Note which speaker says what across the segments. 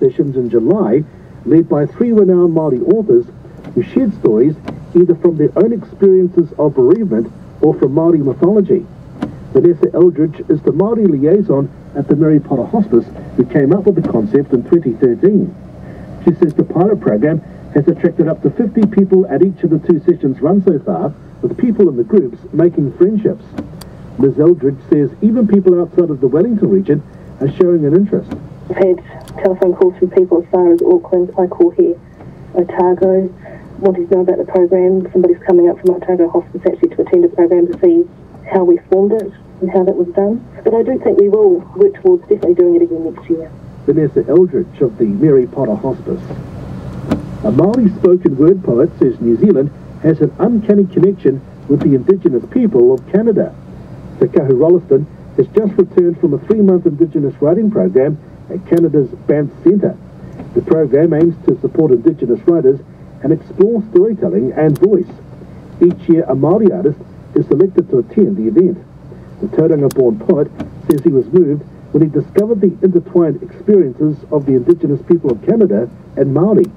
Speaker 1: sessions in July, led by 3 renowned Māori authors who shared stories either from their own experiences of bereavement or from Māori mythology. Vanessa Eldridge is the Māori liaison at the Mary Potter Hospice who came up with the concept in 2013. She says the pilot program has attracted up to 50 people at each of the 2 sessions run so far, with people in the groups making friendships. Ms. Eldridge says even people outside of the Wellington region are showing an interest.
Speaker 2: I've had telephone calls from people as far as Auckland, Waikohe, Otago, wanting to know about the program. Somebody's coming up from Otago Hospice actually to attend a program to see how we formed it and how that was done. But I do think we will work towards definitely doing it again next year.
Speaker 1: Vanessa Eldridge of the Mary Potter Hospice. A Māori spoken word poet says New Zealand has an uncanny connection with the Indigenous people of Canada. Te Kahu Rolleston has just returned from a 3-month Indigenous writing program at Canada's Banff Centre. The program aims to support Indigenous writers and explore storytelling and voice. Each year a Māori artist is selected to attend the event. The Tauranga-born poet says he was moved when he discovered the intertwined experiences of the Indigenous people of Canada and Māori.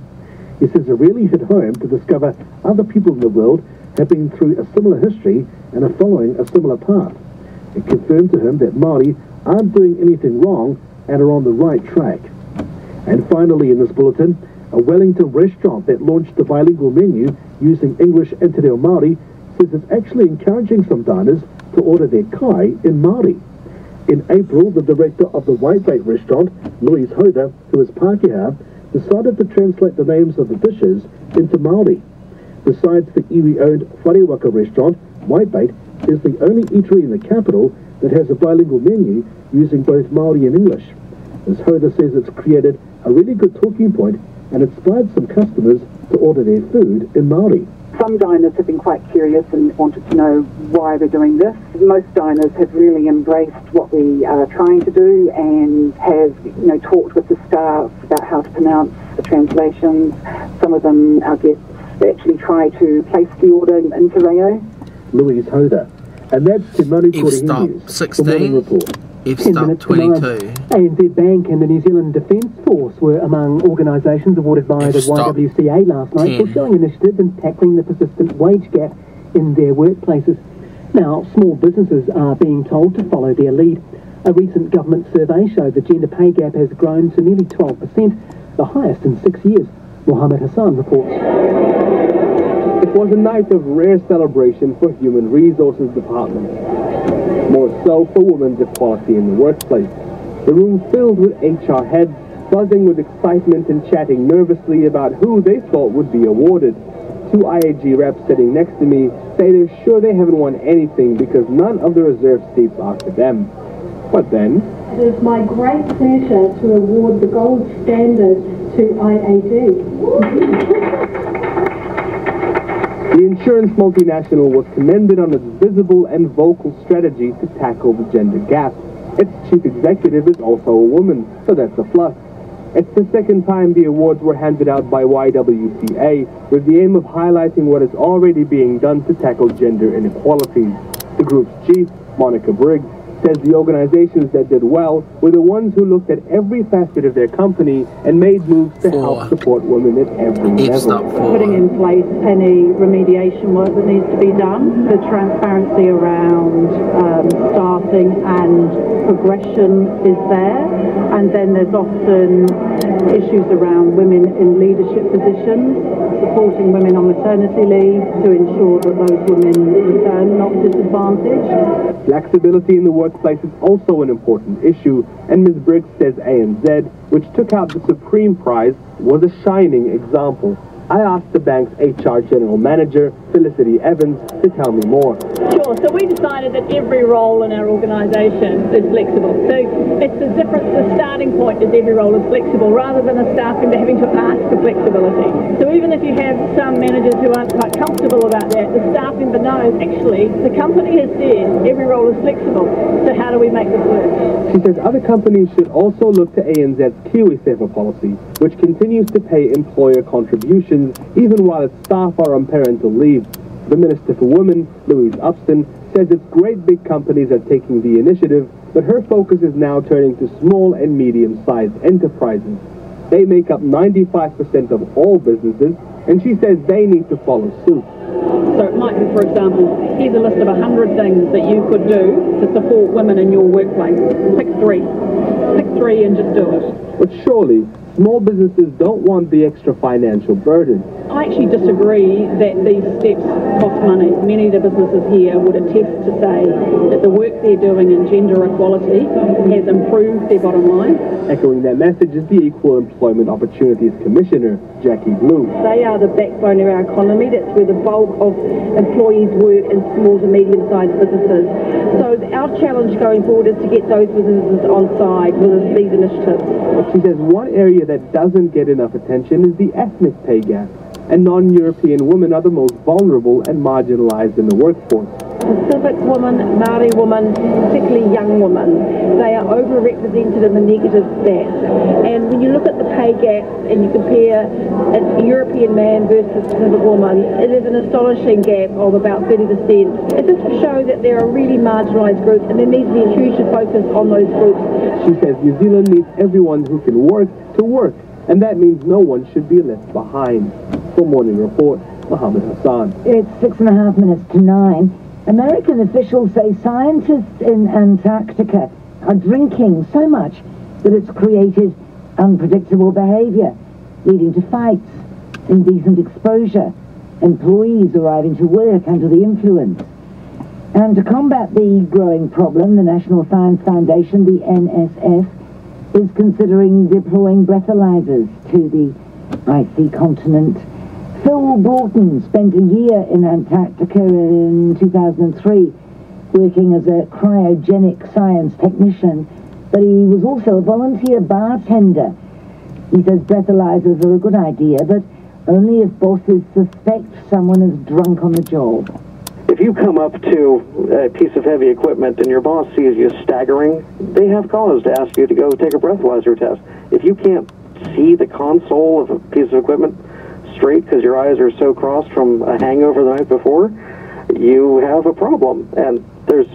Speaker 1: He says it really hit home to discover other people in the world have been through a similar history and are following a similar path. It confirmed to him that Māori aren't doing anything wrong and are on the right track. And finally in this bulletin, a Wellington restaurant that launched the bilingual menu using English and Te Reo Māori says it's actually encouraging some diners to order their kai in Māori. In April, the director of the Whitebait restaurant, Louise Hoda, who is Pākehā, decided to translate the names of the dishes into Māori. Besides the iwi-owned Wharewaka restaurant, Whitebait is the only eatery in the capital that has a bilingual menu using both Māori and English. Ms. Hoda says it's created a really good talking point and inspired some customers to order their food in Māori.
Speaker 3: Some diners have been quite curious and wanted to know why we're doing this. Most diners have really embraced what we are trying to do and have, talked with the staff about how to pronounce the translations. Some of them, our guests, actually try to place the order into reo.
Speaker 1: Louise Hoda. And that's Te Manu Korehini News,
Speaker 4: 16.
Speaker 1: the Morning Report.
Speaker 4: F1.7-22.
Speaker 5: ANZ Bank and the New Zealand Defence Force were among organisations awarded by the YWCA last night for showing initiative in tackling the persistent wage gap in their workplaces. Now, small businesses are being told to follow their lead. A recent government survey showed the gender pay gap has grown to nearly 12%, the highest in 6 years. Mohammed Hassan reports.
Speaker 6: It was a night of rare celebration for Human Resources Department. More so for women's equality in the workplace. The room filled with HR heads, buzzing with excitement and chatting nervously about who they thought would be awarded. 2 IAG reps sitting next to me say they're sure they haven't won anything because none of the reserved seats are for them. But then...
Speaker 7: It is my great pleasure to award the gold standard to IAG.
Speaker 6: The insurance multinational was commended on its visible and vocal strategy to tackle the gender gap. Its chief executive is also a woman, so that's a plus. It's the second time the awards were handed out by YWCA, with the aim of highlighting what is already being done to tackle gender inequalities. The group's chief, Monica Briggs, says the organizations that did well were the ones who looked at every facet of their company and made moves to help support women at every level.
Speaker 3: Putting in place any remediation work that needs to be done, the transparency around staffing and progression is there, and then there's often issues around women in leadership positions, supporting women on maternity leave to ensure that those women return not disadvantaged.
Speaker 6: Flexibility in the workplace is also an important issue, and Ms. Briggs says ANZ, which took out the Supreme Prize, was a shining example. I asked the bank's HR General Manager, Felicity Evans, to tell me more.
Speaker 8: Sure, so we decided that every role in our organisation is flexible. So it's the difference, the starting point is every role is flexible, rather than a staff member having to ask for flexibility. So even if you have some managers who aren't quite comfortable about that, the staff member knows, actually, the company has said every role is flexible, so how do we make this work?
Speaker 6: She says other companies should also look to ANZ's KiwiSaver policy, which continues to pay employer contributions even while its staff are on parental leave. The Minister for Women, Louise Upston, says it's great big companies are taking the initiative, but her focus is now turning to small and medium-sized enterprises. They make up 95% of all businesses, and she says they need to follow suit.
Speaker 8: So it might be, for example, here's a list of 100 things that you could do to support women in your workplace. Pick three. Pick three and just do it.
Speaker 6: But surely, small businesses don't want the extra financial burden.
Speaker 8: I actually disagree that these steps cost money. Many of the businesses here would attest to say that the work they're doing in gender equality has improved their bottom line.
Speaker 6: Echoing that message is the Equal Employment Opportunities Commissioner, Jackie Blue.
Speaker 4: They are the backbone of our economy. That's where the bulk of employees work in small to medium-sized businesses. So our challenge going forward is to get those businesses on side with these initiatives.
Speaker 6: She says one area that doesn't get enough attention is the ethnic pay gap, and non-European women are the most vulnerable and marginalized in the workforce.
Speaker 4: Pacific women, Maori women, particularly young women, they are overrepresented in the negative stats. And when you look at the pay gap and you compare a European man versus Pacific woman, it is an astonishing gap of about 30%. It just shows that there are really marginalised groups, and there needs to be a huge focus on those groups.
Speaker 6: She says New Zealand needs everyone who can work to work, and that means no one should be left behind. For Morning Report, Mohammed Hassan.
Speaker 9: It's 6.5 minutes to 9. American officials say scientists in Antarctica are drinking so much that it's created unpredictable behavior, leading to fights, indecent exposure, employees arriving to work under the influence. And to combat the growing problem, the National Science Foundation, the NSF, is considering deploying breathalyzers to the icy continent. Phil Broughton spent a year in Antarctica in 2003 working as a cryogenic science technician, but he was also a volunteer bartender. He says breathalyzers are a good idea, but only if bosses suspect someone is drunk on the job.
Speaker 10: If you come up to a piece of heavy equipment and your boss sees you staggering, they have cause to ask you to go take a breathalyzer test. If you can't see the console of a piece of equipment straight because your eyes are so crossed from a hangover the night before, you have a problem. And there's,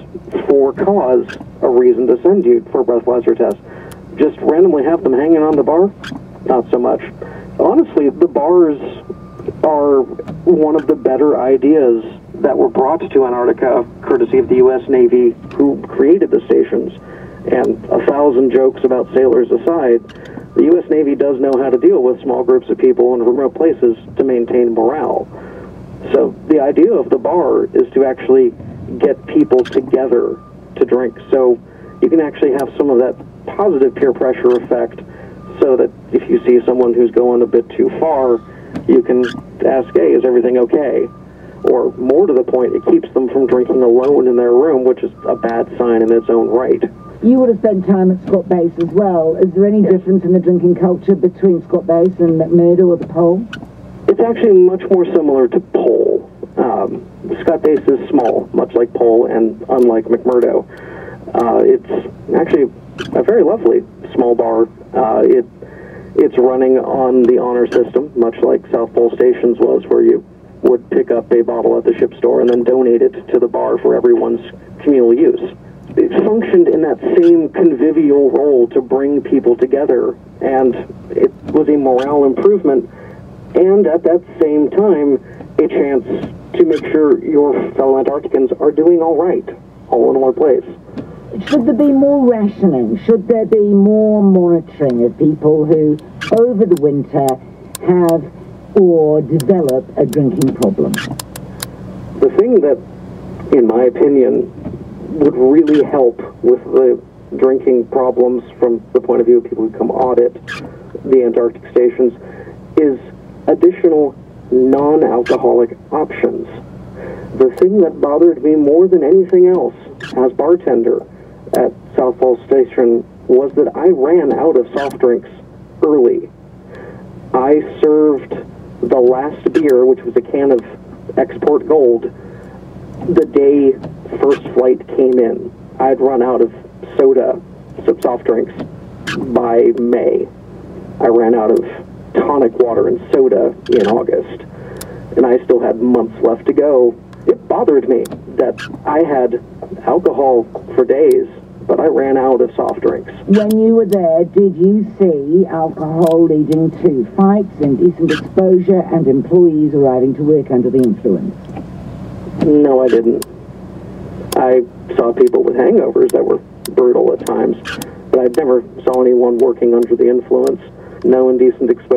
Speaker 10: for cause, a reason to send you for a breathalyzer test. Just randomly have them hanging on the bar? Not so much. Honestly, the bars are one of the better ideas that were brought to Antarctica courtesy of the U.S. Navy, who created the stations. And 1,000 jokes about sailors aside, the U.S. Navy does know how to deal with small groups of people in remote places to maintain morale. So the idea of the bar is to actually get people together to drink. So you can actually have some of that positive peer pressure effect, so that if you see someone who's going a bit too far, you can ask, hey, is everything okay? Or more to the point, it keeps them from drinking alone in their room, which is a bad sign in its own right.
Speaker 9: You would have spent time at Scott Base as well. Is there any difference in the drinking culture between Scott Base and McMurdo or the Pole?
Speaker 10: It's actually much more similar to Pole. Scott Base is small, much like Pole, and unlike McMurdo. It's actually a very lovely small bar. It's running on the honor system, much like South Pole Stations was, where you would pick up a bottle at the ship store and then donate it to the bar for everyone's communal use. It functioned in that same convivial role to bring people together, and it was a morale improvement, and at that same time, a chance to make sure your fellow Antarcticans are doing all right, all in one place.
Speaker 9: Should there be more rationing? Should there be more monitoring of people who, over the winter, have or develop a drinking problem?
Speaker 10: The thing that, in my opinion, would really help with the drinking problems from the point of view of people who come audit the Antarctic stations is additional non-alcoholic options. The thing that bothered me more than anything else as bartender at South Pole Station was that I ran out of soft drinks early. I served the last beer, which was a can of Export Gold, the day first flight came in. I'd run out of soda, some soft drinks, by May. I ran out of tonic water and soda in August, and I still had months left to go. It bothered me that I had alcohol for days, but I ran out of soft drinks.
Speaker 9: When you were there, did you see alcohol leading to fights, indecent exposure, and employees arriving to work under the influence?
Speaker 10: No, I didn't. I saw people with hangovers that were brutal at times, but I never saw anyone working under the influence. No indecent exposure.